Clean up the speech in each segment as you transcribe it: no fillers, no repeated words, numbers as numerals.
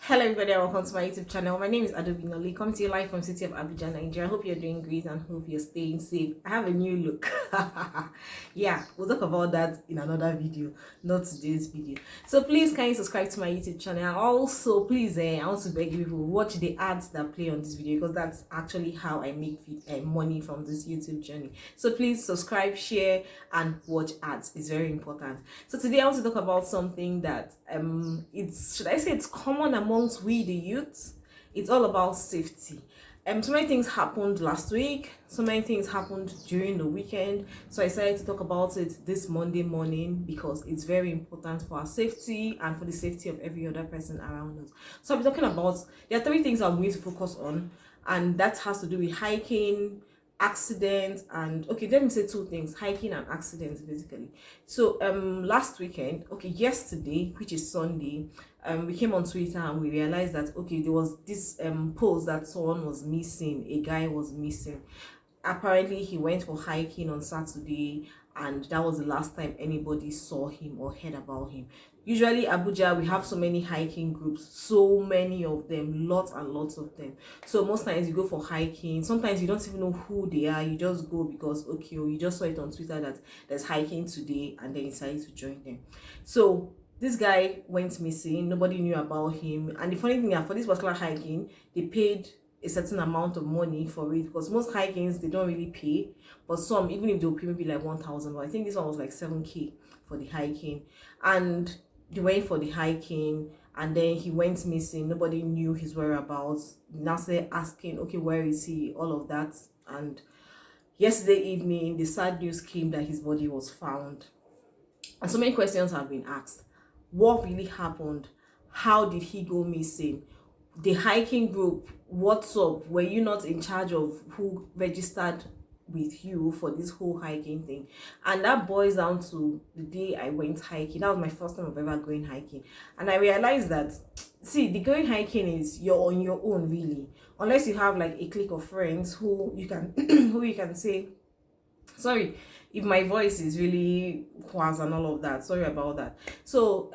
Hello everybody and welcome to my YouTube channel. My name is Adobinoli, coming to you live from city of Abuja, Nigeria. I hope you're doing great and hope you're staying safe. I have a new look. Yeah, we'll talk about that in another video, not today's video. So please can you subscribe to my YouTube channel, and also please I want to beg you people watch the ads that play on this video, because that's actually how I make money from this YouTube journey. So please subscribe, share and watch ads. It's very important. So today I want to talk about something that it's common amongst we the youth. It's all about safety. So many things happened last week, so many things happened during the weekend, so I decided to talk about it this Monday morning because it's very important for our safety and for the safety of every other person around us. So I'll be talking about, there are three things I'm going to focus on, and that has to do with hiking, accidents, and okay, let me say two things: hiking and accidents, basically. So last weekend, yesterday, which is Sunday, we came on Twitter and we realized that there was this post that someone was missing, a guy was missing. Apparently he went for hiking on Saturday, and that was the last time anybody saw him or heard about him. Usually Abuja, we have so many hiking groups, so many of them, lots and lots of them. So most times you go for hiking, sometimes you don't even know who they are, you just go because you just saw it on Twitter that there's hiking today, and then you decided to join them. So this guy went missing, nobody knew about him, and the funny thing is, for this particular hiking, they paid a certain amount of money for it, because most hikings they don't really pay, but some, even if they'll pay maybe like 1,000, but I think this one was like 7k for the hiking. And they went for the hiking, and then he went missing, nobody knew his whereabouts. Now they're asking, okay, where is he, all of that. And yesterday evening the sad news came that his body was found, and so many questions have been asked. What really happened? How did he go missing? The hiking group, what's up? Were you not in charge of who registered with you for this whole hiking thing? And that boils down to the day I went hiking. That was my first time of ever going hiking, and I realized that, see, the going hiking is you're on your own, really, unless you have like a clique of friends who you can who you can say, sorry if my voice is really quaz and all of that, sorry about that. So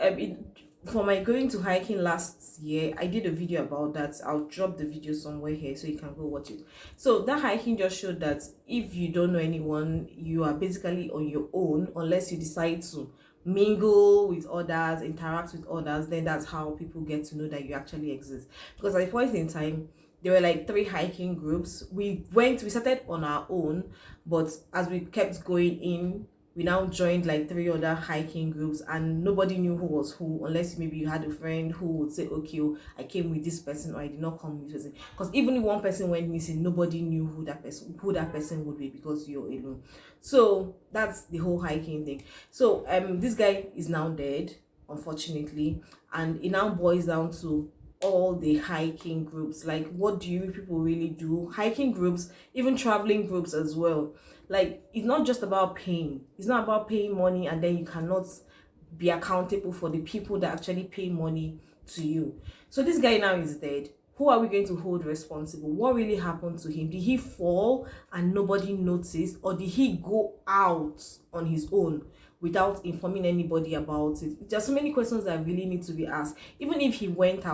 for my going to hiking last year, I did a video about that. I'll drop the video somewhere here so you can go watch it. So that hiking just showed that if you don't know anyone, you are basically on your own, unless you decide to mingle with others, interact with others. Then that's how people get to know that you actually exist. Because at a point in time, there were like 3 hiking groups. We started on our own, but as we kept going in, we now joined like 3 other hiking groups, and nobody knew who was who, unless maybe you had a friend who would say, okay, I came with this person, or I did not come with this person. Because even if one person went missing, nobody knew who that person would be, because you're alone. So that's the whole hiking thing. So this guy is now dead, unfortunately, and it now boils down to all the hiking groups. Like, what do you people really do? Hiking groups, even traveling groups as well. Like, it's not just about paying. It's not about paying money and then you cannot be accountable for the people that actually pay money to you. So this guy now is dead. Who are we going to hold responsible? What really happened to him? Did he fall and nobody noticed, or did he go out on his own without informing anybody about it? There's so many questions that really need to be asked. Even if he went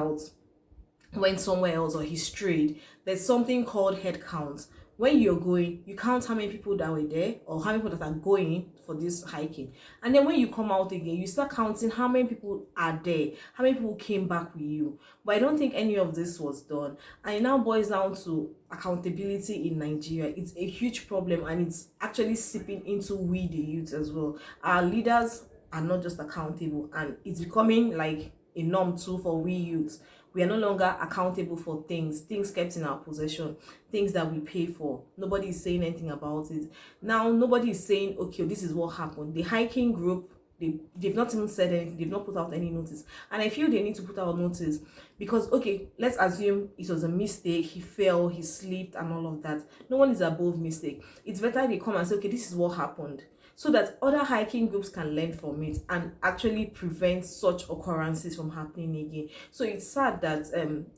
somewhere else, or he strayed, there's something called head count. When you're going, you count how many people that were there, or how many people that are going for this hiking, and then when you come out again, you start counting how many people are there, how many people came back with you. But I don't think any of this was done, and it now boils down to accountability in Nigeria. It's a huge problem, and it's actually seeping into we the youth as well. Our leaders are not just accountable, and it's becoming like a norm too for we youths. We are no longer accountable for things kept in our possession, things that we pay for. Nobody is saying anything about it. Now nobody is saying, okay, this is what happened. The hiking group, they've not even said anything, they've not put out any notice. And I feel they need to put out notice, because okay, let's assume it was a mistake, he fell, he slipped and all of that. No one is above mistake. It's better they come and say, okay, this is what happened, so that other hiking groups can learn from it and actually prevent such occurrences from happening again. So it's sad that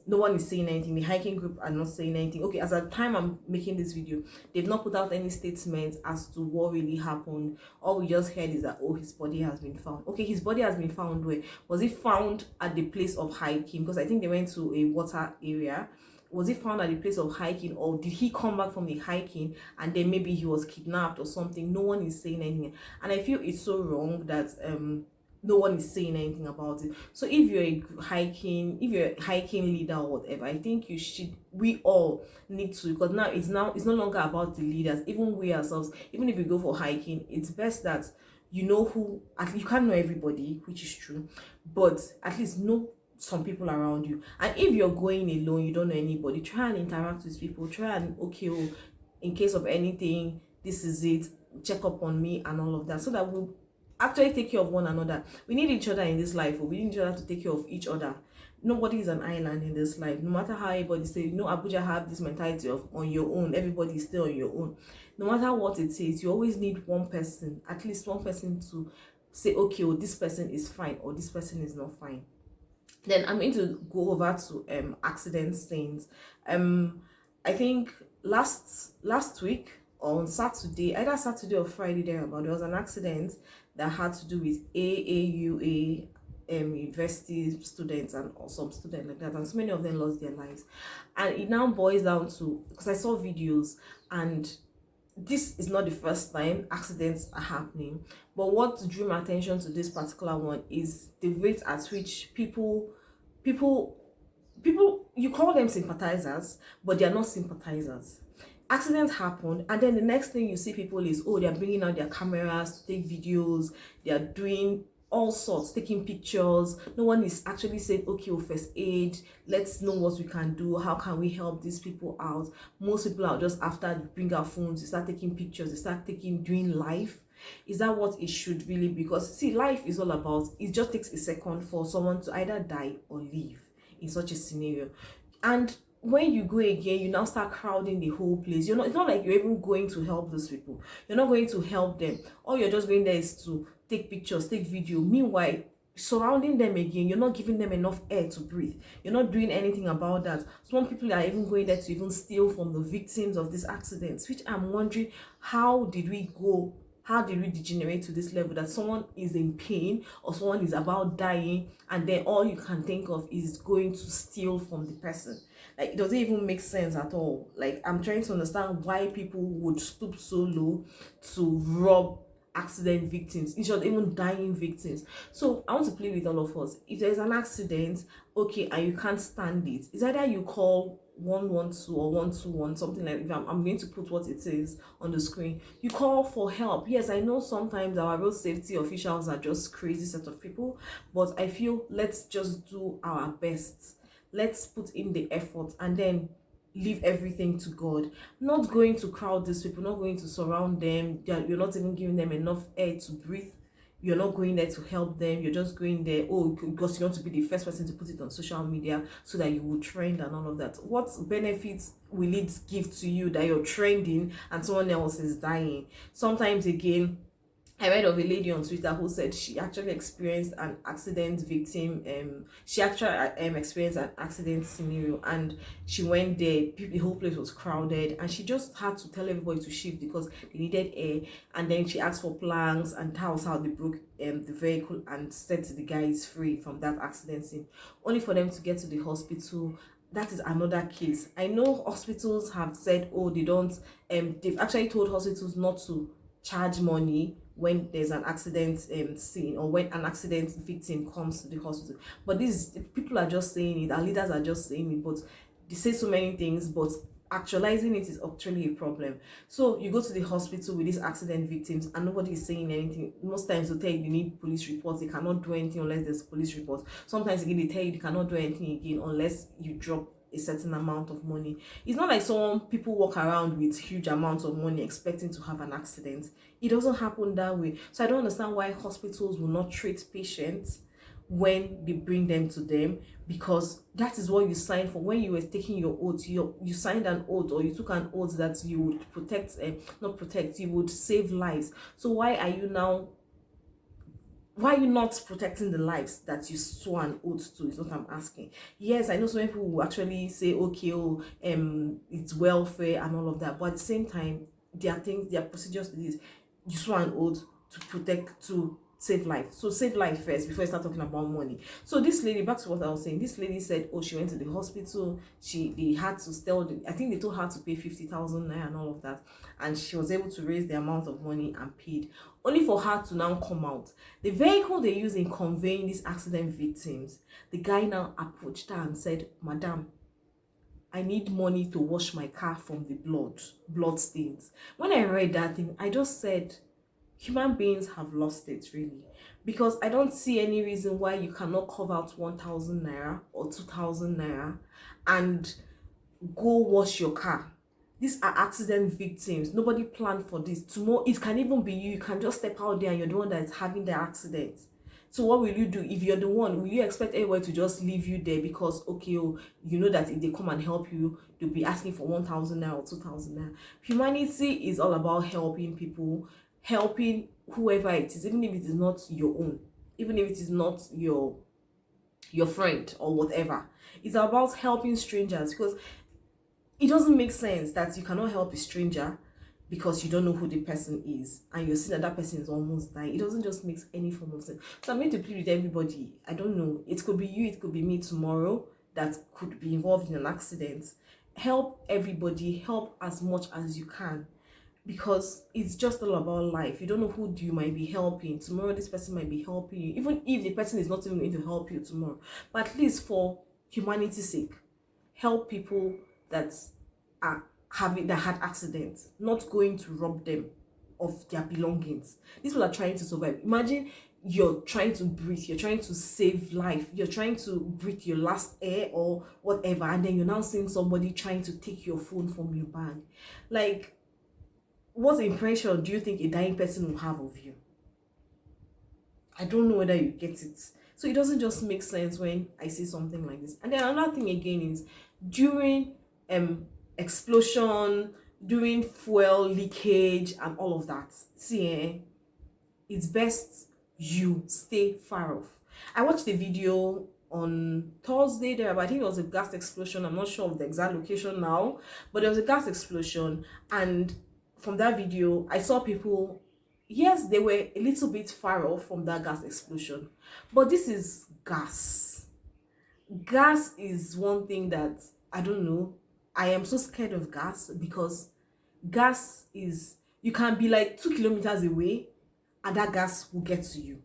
no one is saying anything. The hiking group are not saying anything. Okay, as at the time I'm making this video, they've not put out any statement as to what really happened. All we just heard is that, oh, his body has been found. Okay, his body has been found where? Was it found at the place of hiking? Because I think they went to a water area. Was he found at the place of hiking, or did he come back from the hiking and then maybe he was kidnapped or something? No one is saying anything, and I feel it's so wrong that no one is saying anything about it. So if you're a hiking leader or whatever, I think we all need to, because now it's no longer about the leaders. Even we ourselves, even if we go for hiking, it's best that you know who, at least you can't know everybody, which is true, but at least know some people around you. And if you're going alone, you don't know anybody, try and interact with people. Try and, okay, oh, in case of anything, this is it, check up on me and all of that, so that we'll actually take care of one another. We need each other in this life. We need each other to take care of each other. Nobody is an island in this life. No matter how everybody say, Abuja have this mentality of on your own, everybody is still on your own. No matter what it is, you always need one person, at least one person, to say, okay, oh, this person is fine or this person is not fine. Then I'm going to go over to accident scenes. I think last week on Saturday, either Saturday or Friday thereabout, there was an accident that had to do with AAUA university students and some students like that, and so many of them lost their lives. And it now boils down to, because I saw videos, and this is not the first time accidents are happening, but what drew my attention to this particular one is the rate at which people, you call them sympathizers, but they are not sympathizers. Accidents happen, and then the next thing you see people is, oh, they're bringing out their cameras to take videos, they are doing all sorts, taking pictures. No one is actually saying, okay, well, first aid, let's know what we can do, how can we help these people out. Most people are just, after they bring out phones, they start taking pictures, they start doing live. Is that what it should really be? Because see, life is all about, it just takes a second for someone to either die or live in such a scenario. And when you go again, you now start crowding the whole place. It's not like you're even going to help those people. You're not going to help them. All you're just going there is to take pictures, take video. Meanwhile, surrounding them again, you're not giving them enough air to breathe. You're not doing anything about that. Some people are even going there to even steal from the victims of these accidents, which I'm wondering, how did we degenerate to this level that someone is in pain or someone is about dying, and then all you can think of is going to steal from the person? Like, it doesn't even make sense at all. Like, I'm trying to understand why people would stoop so low to rob accident victims, in short, even dying victims. So I want to play with all of us. If there's an accident, okay, and you can't stand it, it's either you call 112 or 121, something like that. I'm going to put what it is on the screen. You call for help. Yes, I know sometimes our road safety officials are just crazy set of people, but I feel let's just do our best. Let's put in the effort and then leave everything to God. Not going to crowd these people, not going to surround them. You're not even giving them enough air to breathe. You're not going there to help them. You're just going there, oh, because you want to be the first person to put it on social media so that you will trend and all of that. What benefits will it give to you that you're trending and someone else is dying? Sometimes again, I read of a lady on Twitter who said she actually experienced an accident victim. She actually experienced an accident scenario, and she went there. The whole place was crowded, and she just had to tell everybody to shift because they needed air. And then she asked for planks, and that was how they broke the vehicle and set the guys free from that accident scene. Only for them to get to the hospital. That is another case. I know hospitals have said, oh, they don't. They've actually told hospitals not to charge money when there's an accident scene, or when an accident victim comes to the hospital. But these people are just saying it, our leaders are just saying it, but they say so many things, but actualizing it is actually a problem. So you go to the hospital with these accident victims and nobody is saying anything. Most times they tell you need police reports. They cannot do anything unless there's police reports. Sometimes again they tell you they cannot do anything again unless you drop a certain amount of money. It's not like people walk around with huge amounts of money expecting to have an accident. It doesn't happen that way. So I don't understand why hospitals will not treat patients when they bring them to them, because that is what you signed for. When you were taking your oath, you signed an oath, or you took an oath that you would protect, not protect, you would save lives. So why are you now, why are you not protecting the lives that you swore an oath to, is what I'm asking. Yes, I know some people will actually say, okay, oh, it's welfare and all of that, but at the same time, there are things, there are procedures to this. You swore an oath to protect, to save life. So save life first before you start talking about money. So this lady, back to what I was saying, this lady said, oh, she went to the hospital, they had to tell the, I think they told her to pay 50,000 naira and all of that, and she was able to raise the amount of money and paid, only for her to now come out. The vehicle they use in conveying these accident victims, the guy now approached her and said, madam, I need money to wash my car from the blood stains. When I read that thing, I just said, human beings have lost it, really, because I don't see any reason why you cannot cover out 1,000 naira or 2,000 naira and go wash your car. These are accident victims. Nobody planned for this. Tomorrow it can even be you. You can just step out there and you're the one that is having the accident. So what will you do if you're the one? Will you expect everybody to just leave you there because, okay, oh, you know that if they come and help you, they'll be asking for 1,000 naira or 2,000 naira? Humanity is all about helping people, helping whoever it is, even if it is not your own, even if it is not your friend or whatever. It's about helping strangers, because it doesn't make sense that you cannot help a stranger because you don't know who the person is and you're seeing that that person is almost dying. It doesn't just make any form of sense. So I'm going to plead with everybody. I don't know, it could be you, it could be me tomorrow that could be involved in an accident. Help everybody, help as much as you can, because it's just all about life. You don't know who you might be helping tomorrow. This person might be helping you, even if the person is not even going to help you tomorrow. But at least for humanity's sake, help people that are having, that had accidents, not going to rob them of their belongings. These people are trying to survive. Imagine you're trying to breathe, you're trying to save life, you're trying to breathe your last air or whatever, and then you're now seeing somebody trying to take your phone from your bag. Like, what impression do you think a dying person will have of you? I don't know whether you get it. So it doesn't just make sense when I see something like this. And then another thing again is, during explosion, during fuel leakage and all of that, see, it's best you stay far off. I watched a video on Thursday there, but I think it was a gas explosion. I'm not sure of the exact location now, but there was a gas explosion, and from that video I saw people, yes, they were a little bit far off from that gas explosion, but this is gas. Gas is one thing that, I don't know, I am so scared of gas, because gas is, you can be like 2 kilometers away and that gas will get to you.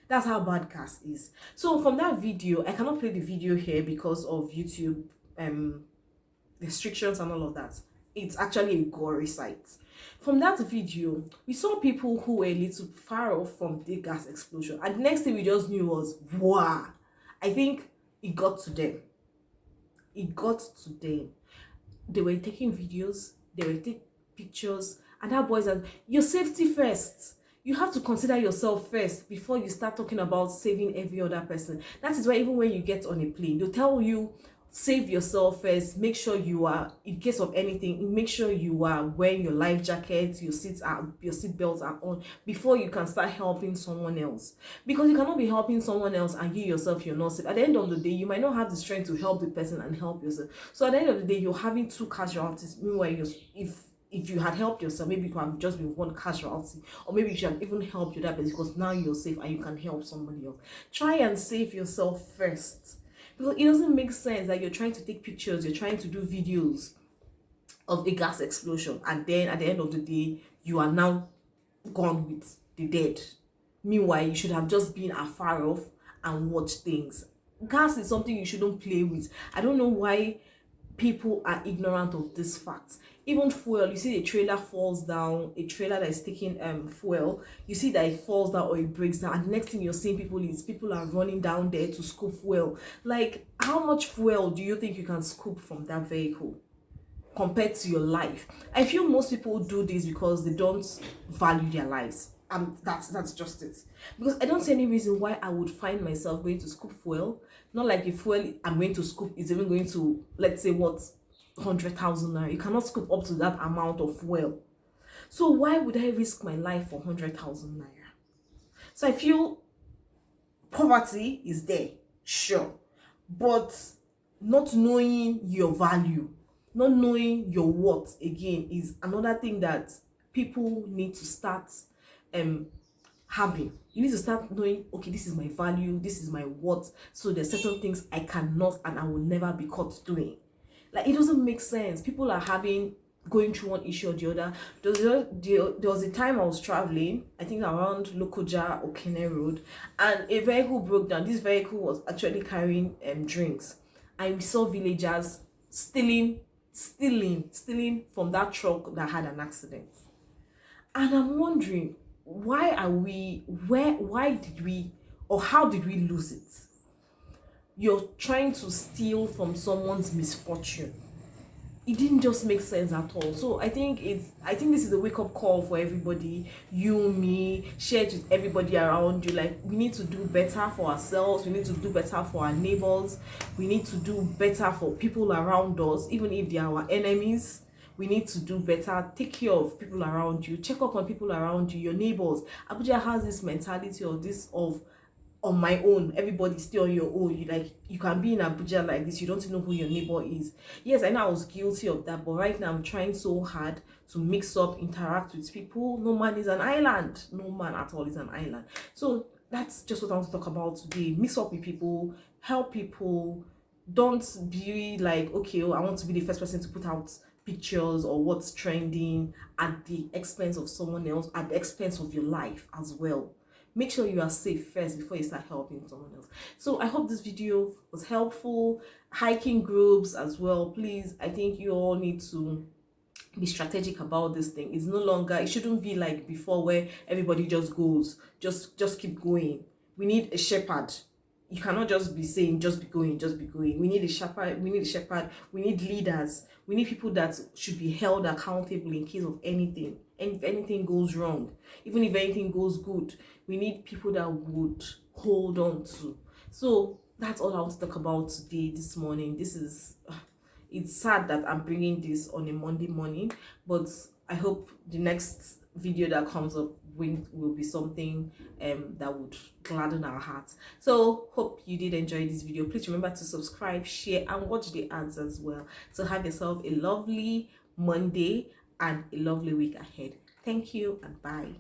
That's how bad gas is. So from that video, I cannot play the video here because of YouTube restrictions and all of that. It's actually a gory sight. From that video, we saw people who were a little far off from the gas explosion, and the next thing we just knew was, wow, I think it got to them. It got to them. They were taking videos, they were taking pictures, and that boy said, your safety first. You have to consider yourself first before you start talking about saving every other person. That is why even when you get on a plane, they'll tell you, save yourself first. Make sure you are, in case of anything, make sure you are wearing your life jacket, your seat belts are on before you can start helping someone else. Because you cannot be helping someone else and you yourself, you're not safe. At the end of the day, you might not have the strength to help the person and help yourself. So at the end of the day, you're having 2 casualties. Meanwhile, if you had helped yourself, maybe you could have just been 1 casualty, or maybe you should have even helped you that person, because now you're safe and you can help somebody else. Try and save yourself first, because it doesn't make sense that you're trying to take pictures, you're trying to do videos of a gas explosion, and then at the end of the day, you are now gone with the dead. Meanwhile, you should have just been afar off and watched things. Gas is something you shouldn't play with. I don't know why people are ignorant of this fact. Even fuel, you see the trailer falls down, a trailer that is taking fuel, you see that it falls down or it breaks down, and the next thing you're seeing people are running down there to scoop fuel. Like, how much fuel do you think you can scoop from that vehicle compared to your life? I feel most people do this because they don't value their lives. that's just it. Because I don't see any reason why I would find myself going to scoop fuel. Not like the fuel I'm going to scoop is even going to, let's say, what, 100,000 naira. You cannot scoop up to that amount of fuel. So why would I risk my life for 100,000 naira? So I feel poverty is there, sure, but not knowing your value, not knowing your worth again is another thing that people need to start having. You need to start knowing, okay, this is my value, this is my worth, so there's certain things I cannot and I will never be caught doing. Like, it doesn't make sense. People are going through one issue or the other. There was a time I was traveling, I think around Lokoja or Kene Road, and a vehicle broke down. This vehicle was actually carrying drinks, and we saw villagers stealing from that truck that had an accident. And I'm wondering, why did we, or how did we lose it? You're trying to steal from someone's misfortune. It didn't just make sense at all. So I think this is a wake-up call for everybody. You, me, share it with everybody around you. Like, we need to do better for ourselves, we need to do better for our neighbors, we need to do better for people around us, even if they are our enemies. We need to do better. Take care of people around you, check up on people around you, your neighbors. Abuja has this mentality of on my own, everybody stay on your own. You can be in Abuja like this, you don't know who your neighbor is. Yes, I know I was guilty of that, but right now I'm trying so hard to mix up, interact with people. No man is an island. No man at all is an island. So that's just what I want to talk about today. Mix up with people, help people. Don't be like, okay, I want to be the first person to put out pictures or what's trending at the expense of someone else, at the expense of your life as well. Make sure you are safe first before you start helping someone else. So I hope this video was helpful. Hiking groups as well, please. I think you all need to be strategic about this thing. It's no longer, it shouldn't be like before where everybody just goes, just keep going. We need a shepherd. You cannot just be saying just be going. We need a shepherd, we need leaders, we need people that should be held accountable in case of anything. And if anything goes wrong, even if anything goes good, we need people that would hold on to. So that's all I want to talk about today, this morning. It's sad that I'm bringing this on a Monday morning, but I hope the next video that comes up will be something that would gladden our hearts. So hope you did enjoy this video. Please remember to subscribe, share, and watch the ads as well. So have yourself a lovely Monday and a lovely week ahead. Thank you and bye.